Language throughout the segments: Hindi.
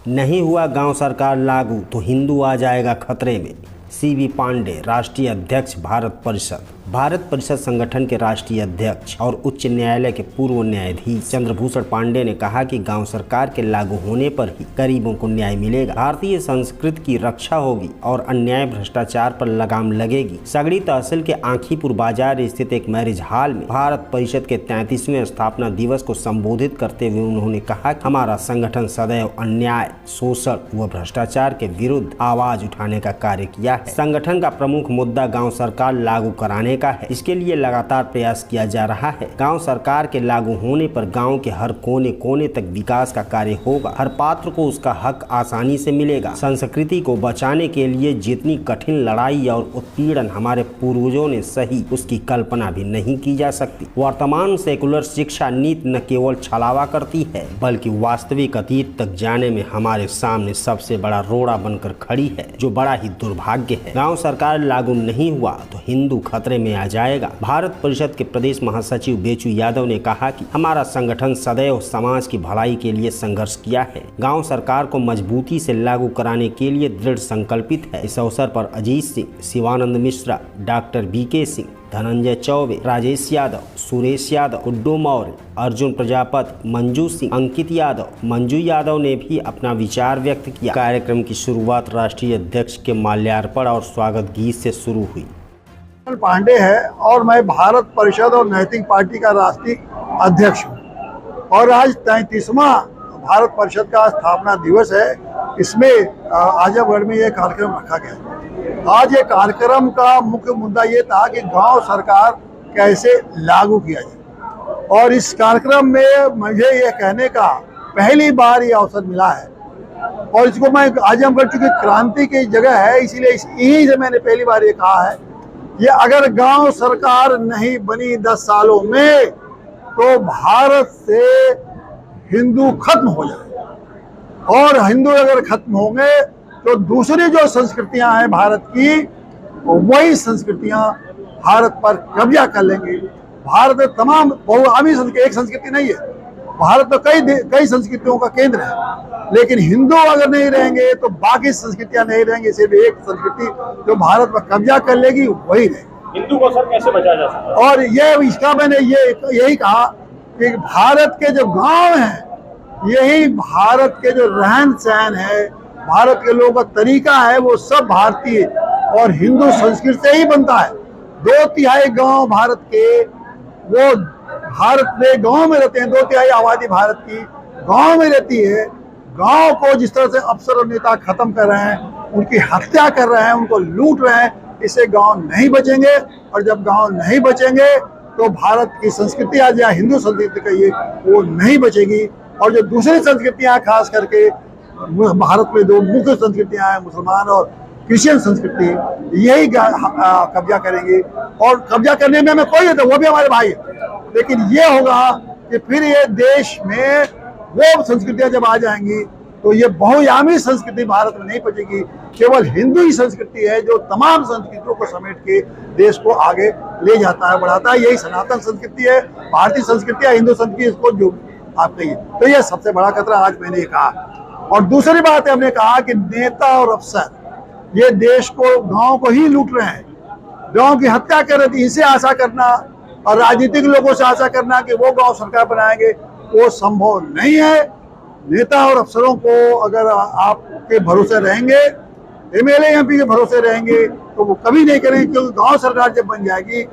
नहीं हुआ गांव सरकार लागू तो हिंदू आ जाएगा खतरे में। सीवी पांडे, राष्ट्रीय अध्यक्ष भारत परिषद संगठन के राष्ट्रीय अध्यक्ष और उच्च न्यायालय के पूर्व न्यायाधीश चंद्रभूषण पांडे ने कहा कि गांव सरकार के लागू होने पर ही गरीबों को न्याय मिलेगा, भारतीय संस्कृति की रक्षा होगी और अन्याय भ्रष्टाचार पर लगाम लगेगी। सगड़ी तहसील के आंखीपुर बाजार स्थित एक मैरिज हॉल में भारत परिषद के 33वें स्थापना दिवस को संबोधित करते हुए उन्होंने कहा कि हमारा संगठन सदैव अन्याय, शोषण व भ्रष्टाचार के विरुद्ध आवाज उठाने का कार्य किया है। संगठन का प्रमुख मुद्दा गांव सरकार लागू कराने का है। इसके लिए लगातार प्रयास किया जा रहा है। गांव सरकार के लागू होने पर गांव के हर कोने कोने तक विकास का कार्य होगा। हर पात्र को उसका हक आसानी से मिलेगा। संस्कृति को बचाने के लिए जितनी कठिन लड़ाई और उत्पीड़न हमारे पूर्वजों ने सही, उसकी कल्पना भी नहीं की जा सकती। वर्तमान सेकुलर शिक्षा नीति न केवल छलावा करती है बल्कि वास्तविक अतीत तक जाने में हमारे सामने सबसे बड़ा रोड़ा बनकर खड़ी है, जो बड़ा ही दुर्भाग्य है। गांव सरकार लागू नहीं हुआ तो हिंदू खतरे में आ जाएगा। भारत परिषद के प्रदेश महासचिव बेचू यादव ने कहा कि हमारा संगठन सदैव समाज की भलाई के लिए संघर्ष किया है। गांव सरकार को मजबूती से लागू कराने के लिए दृढ़ संकल्पित है। इस अवसर पर अजीत सिंह, शिवानंद मिश्रा, डॉक्टर बीके सिंह, धनंजय चौबे, राजेश यादव, सुरेश यादव, गुड्डू मौर्य, अर्जुन प्रजापति, मंजू सिंह, अंकित यादव, मंजू यादव ने भी अपना विचार व्यक्त किया। कार्यक्रम की शुरुआत राष्ट्रीय अध्यक्ष के माल्यार्पण और स्वागत गीत से शुरू हुई। पांडे है और मैं भारत परिषद और नैतिक पार्टी का राष्ट्रीय अध्यक्ष हूँ और आज 33वां भारत परिषद का स्थापना दिवस है। इसमें आजमगढ़ में ये कार्यक्रम रखा गया है। आज ये कार्यक्रम का मुख्य मुद्दा ये था कि गांव सरकार कैसे लागू किया जाए और इस कार्यक्रम में मुझे ये कहने का पहली बार ये अवसर मिला है और इसको मैं आजमगढ़ चूंकि क्रांति की जगह है इसीलिए यहीं से मैंने पहली बार ये कहा है ये अगर गांव सरकार नहीं बनी 10 सालों में तो भारत से हिंदू खत्म हो जाए और हिंदू अगर खत्म होंगे तो दूसरी जो संस्कृतियां हैं भारत की वही संस्कृतियां भारत पर कब्जा कर लेंगी। भारत में तमाम बहुआमी एक संस्कृति नहीं है, भारत में कई संस्कृतियों का केंद्र है, लेकिन हिंदू अगर नहीं रहेंगे तो बाकी संस्कृतियां नहीं रहेंगी। सिर्फ एक संस्कृति जो भारत पर कब्जा कर लेगी वही रहेगी। हिंदू को सर कैसे बचाया जा सकता है? और ये इसका मैंने यही कहा कि भारत के जो गांव हैं यही भारत के जो रहन सहन है, भारत के लोगों का तरीका है, वो सब भारतीय और हिंदू संस्कृति से ही बनता है। 2/3 गांव भारत के वो भारत में गांव में रहते हैं। 2/3 आबादी भारत की गांव में रहती है। गांव को जिस तरह से अफसर और नेता खत्म कर रहे हैं, उनकी हत्या कर रहे हैं, उनको लूट रहे हैं, इससे गांव नहीं बचेंगे और जब गांव नहीं बचेंगे तो भारत की संस्कृति आज या हिंदू संस्कृति का ये वो नहीं बचेगी। और जो दूसरी संस्कृतियां खास करके भारत में 2 मुख्य संस्कृतियां हैं, मुसलमान और क्रिश्चियन संस्कृति, यही कब्जा करेंगे और कब्जा करने में हमें कोई नहीं, वो भी हमारे भाई है। लेकिन ये होगा कि फिर ये देश में वो संस्कृतियां जब आ जाएंगी तो ये बहुआयामी संस्कृति भारत में नहीं बचेगी। केवल हिंदू ही संस्कृति है जो तमाम संस्कृतियों को समेट के देश को आगे ले जाता है, बढ़ाता है। यही सनातन संस्कृति है, भारतीय संस्कृति है, हिंदू संस्कृति, इसको जो आप कहिए। तो ये सबसे बड़ा खतरा आज मैंने कहा। और दूसरी बात है, हमने कहा कि नेता और अफसर ये देश को, गांव को ही लूट रहे हैं, गांव की हत्या कर रहे थे। इसे आशा करना और राजनीतिक लोगों से आशा करना कि वो गांव सरकार बनाएंगे, वो संभव नहीं है। नेता और अफसरों को अगर आपके भरोसे रहेंगे, एमएलए एमपी के भरोसे रहेंगे तो वो कभी नहीं करेंगे, क्योंकि गांव सरकार जब बन जाएगी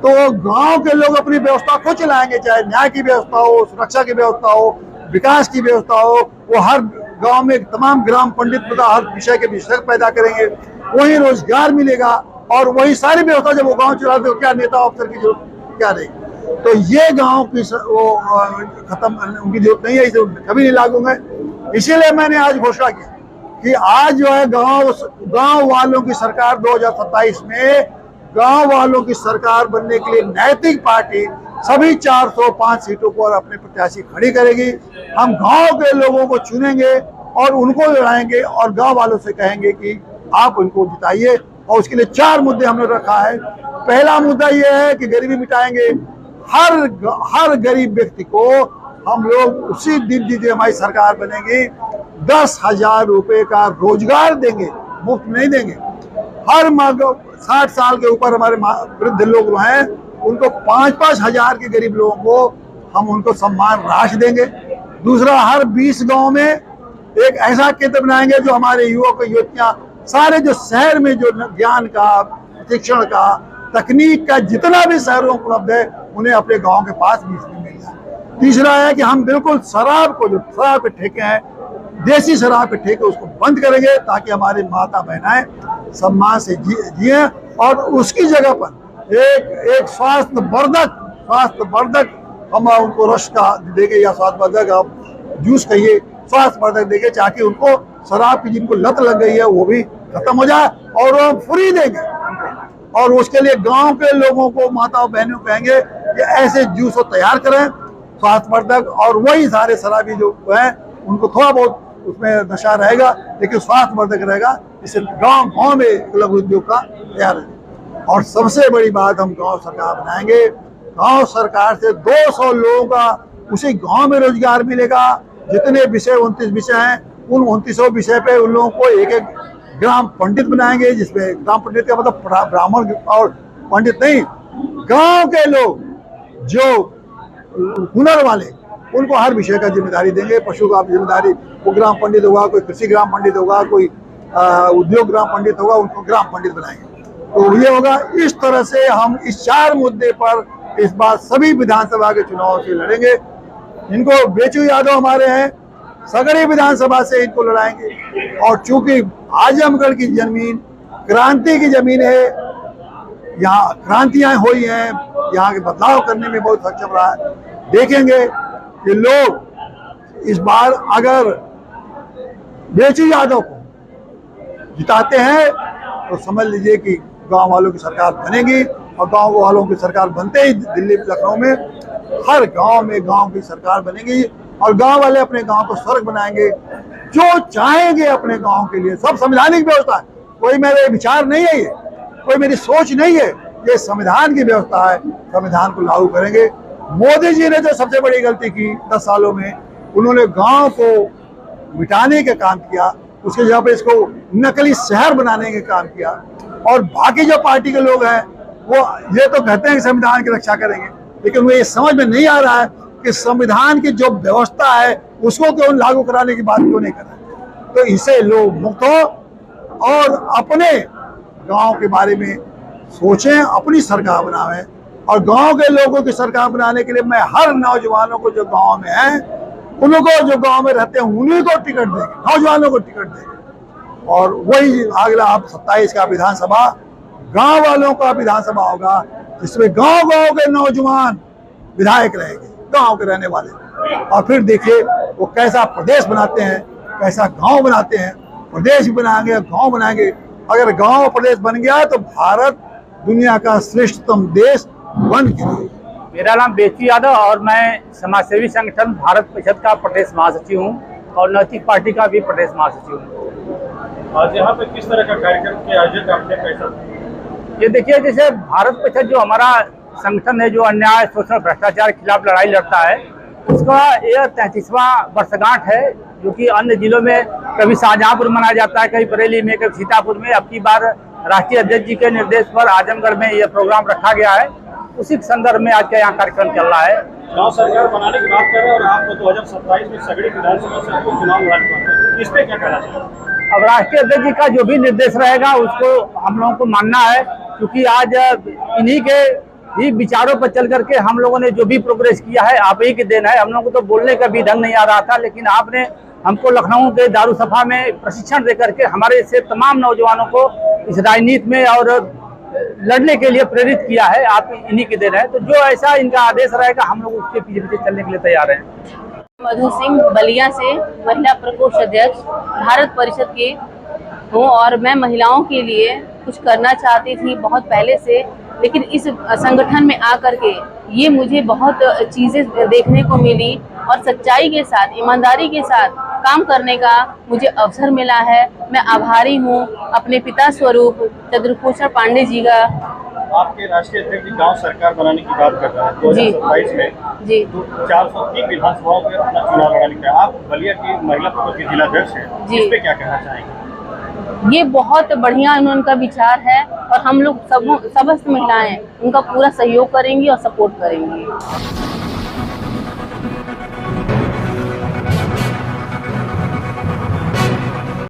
तो गांव के लोग अपनी व्यवस्था खुद चलाएंगे, चाहे न्याय की व्यवस्था हो, सुरक्षा की व्यवस्था हो, विकास की व्यवस्था हो। वो हर गांव में तमाम ग्राम पंडित हर विषय के विशेषज्ञ पैदा करेंगे, वही रोजगार मिलेगा और वही सारी व्यवस्था जब वो गाँव चलाते हो, क्या नेता अफसर की जरूरत क्या रहेगी? तो ये गांव की वो खत्म, उनकी जरूरत नहीं है, इसे कभी नहीं लागू होंगे। इसीलिए मैंने आज घोषणा की कि आज जो है गांव वालों की सरकार 2027 में गांव वालों की सरकार बनने के लिए नैतिक पार्टी सभी 405 सीटों पर अपने प्रत्याशी खड़ी करेगी। हम गांव के लोगों को चुनेंगे और उनको लड़ाएंगे और गांव वालों से कहेंगे कि आप उनको जिताइए। और उसके लिए 4 मुद्दे हमने रखा है। पहला मुद्दा यह है कि गरीबी मिटाएंगे। हर गरीब व्यक्ति को हम लोग उसी दिन जिस दिन हमारी सरकार बनेगी 10,000 रुपए का रोजगार देंगे, मुफ्त नहीं देंगे। हर 60 साल के ऊपर हमारे वृद्ध लोग हैं, उनको 5-5 हजार के गरीब लोगों को हम उनको सम्मान राशि देंगे। दूसरा, हर 20 गांव में एक ऐसा केंद्र बनाएंगे जो हमारे युवक युवतियां सारे जो शहर में जो ज्ञान का, शिक्षण का, तकनीक का जितना भी शहरों में उपलब्ध है उन्हें अपने गांव के पास भी मिल जाए। तीसरा है कि हम बिल्कुल शराब को, जो शराब के ठेके हैं, देसी शराब के ठेके, उसको बंद करेंगे ताकि हमारी माता बहनाएं सम्मान से जिए। और उसकी जगह पर एक स्वास्थ्यवर्धक हम उनको रस का देंगे, या स्वास्थ्यवर्धक आप जूस कहिए, स्वास्थ्यवर्धक देंगे, ताकि उनको शराब की जिनको लत लग गई है वो भी खत्म हो जाए और वो फ्री देंगे। और उसके लिए गांव के लोगों को, माताओं बहनों को कहेंगे कि ऐसे जूस तैयार करें स्वास्थ्यवर्धक, और वही सारे शराबी जो है उनको थोड़ा बहुत उसमें नशा रहेगा लेकिन स्वास्थ्यवर्धक रहेगा। इससे गांव में लघु उद्योग का तैयार है। और सबसे बड़ी बात, हम गांव सरकार बनाएंगे। गांव सरकार से 200 लोगों का उसी गांव में रोजगार मिलेगा। जितने विषय 29 विषय हैं, उन 29 विषय पे उन लोगों को एक एक ग्राम पंडित बनाएंगे, जिसमें ग्राम पंडित का मतलब ब्राह्मण और पंडित नहीं, गांव के लोग जो हुनर वाले, उनको हर विषय का जिम्मेदारी देंगे। पशु का जिम्मेदारी वो ग्राम पंडित होगा, कोई कृषि ग्राम पंडित होगा, कोई उद्योग ग्राम पंडित होगा, उनको ग्राम पंडित बनाएंगे। तो ये होगा। इस तरह से हम इस 4 मुद्दे पर इस बार सभी विधानसभा के चुनाव से लड़ेंगे। इनको बेचू यादव हमारे हैं, सगड़ी विधानसभा से इनको लड़ाएंगे। और चूंकि आजमगढ़ की जमीन क्रांति की जमीन है, यहाँ क्रांतियां हुई हैं, यहाँ के बदलाव करने में बहुत सक्षम रहा है। देखेंगे कि लोग इस बार अगर बेचू यादव को जिताते हैं तो समझ लीजिए कि गांव वालों की सरकार बनेगी। और गांव वालों की सरकार बनते ही दिल्ली, लखनऊ में हर गांव में गांव की सरकार बनेगी। और गांव वाले अपने गांव को स्वर्ग बनाएंगे, जो चाहेंगे अपने गांव के लिए। सब संवैधानिक व्यवस्था है, कोई मेरे विचार नहीं है, ये कोई मेरी सोच नहीं है, ये संविधान की व्यवस्था है। संविधान को लागू करेंगे। मोदी जी ने जो सबसे बड़ी गलती की 10 सालों में, उन्होंने गांव को मिटाने का काम किया, उसके जगह पे इसको नकली शहर बनाने का काम किया। और बाकी जो पार्टी के लोग हैं वो ये तो कहते हैं कि संविधान की रक्षा करेंगे, लेकिन वो ये समझ में नहीं आ रहा है कि संविधान की जो व्यवस्था है उसको क्यों लागू कराने की बात क्यों नहीं कर रहे। तो इससे लोग मुक्त हो और अपने गांव के बारे में सोचें, अपनी सरकार बनावें। और गांव के लोगों की सरकार बनाने के लिए मैं हर नौजवानों को जो गांव में है, उनको जो गांव में रहते हैं उन्हीं को टिकट देंगे, नौजवानों को टिकट देंगे। और वही अगला आप 27 का विधानसभा गांव वालों का विधानसभा होगा, जिसमें गांव गांव के नौजवान विधायक रहेंगे, गांव के रहने वाले। और फिर देखिए वो कैसा प्रदेश बनाते हैं, कैसा गांव बनाते हैं। प्रदेश भी बनाएंगे, गांव बनाएंगे। अगर गांव प्रदेश बन गया तो भारत दुनिया का श्रेष्ठतम देश बन गया। मेरा नाम बेचू यादव और मैं समाजसेवी संगठन भारत परिषद का प्रदेश महासचिव हूँ और नैतिक पार्टी का भी प्रदेश महासचिव हूँ। आज यहाँ पे किस तरह का कार्यक्रम के आयोजन आपने कैसा? ये देखिए, जैसे भारत परिषद जो हमारा संगठन है, जो अन्याय, शोषण, भ्रष्टाचार के खिलाफ लड़ाई लड़ता है, उसका यह 33वां वर्षगांठ है, जो कि अन्य जिलों में कभी शाहजहांपुर मनाया जाता है, कभी बरेली में, कभी सीतापुर में। अब की बार राष्ट्रीय अध्यक्ष जी के निर्देश पर आजमगढ़ में यह प्रोग्राम रखा गया है। उसी संदर्भ में आज का यहाँ कार्यक्रम चल रहा है। गांव सरकार बनाने की बात कर रहे हैं और आप 2027 में सगड़ी विधानसभा से आपको चुनाव लड़ना है, इस पे क्या कहना चाहिए? अब राष्ट्रीय अध्यक्ष जी का जो भी निर्देश रहेगा उसको हम लोगों को मानना है, क्योंकि आज इन्हीं के ही विचारों पर चल करके हम लोगों ने जो भी प्रोग्रेस किया है, आप ही के देन है। हम लोगों को तो बोलने का भी ढंग नहीं आ रहा था, लेकिन आपने हमको लखनऊ के दारुसफा में प्रशिक्षण दे करके हमारे से तमाम नौजवानों को इस राजनीति में और लड़ने के लिए प्रेरित किया है। आप इन्हीं के देन है। तो जो ऐसा इनका आदेश रहेगा, हम लोग उसके पीछे पीछे चलने के लिए तैयार हैं। मधु सिंह बलिया से महिला प्रकोष्ठ अध्यक्ष भारत परिषद के हूँ और मैं महिलाओं के लिए कुछ करना चाहती थी बहुत पहले से, लेकिन इस संगठन में आकर के ये मुझे बहुत चीज़ें देखने को मिली और सच्चाई के साथ, ईमानदारी के साथ काम करने का मुझे अवसर मिला है। मैं आभारी हूँ अपने पिता स्वरूप चंद्रभूषण पांडे जी का आपके राष्ट्रीय अध्यक्ष जी गांव सरकार बनाने की बात कर रहे हैं 2027 में जी तो 403 विधानसभाओं पे अपना चुनाव लड़ाने का आप बलिया की महिला परिषद की जिलाध्यक्ष हैं, जी। इस पे क्या कहना चाहेंगे? ये बहुत बढ़िया उनका विचार है और हम लोग समस्त महिलाएं उनका पूरा सहयोग करेंगी और सपोर्ट करेंगी।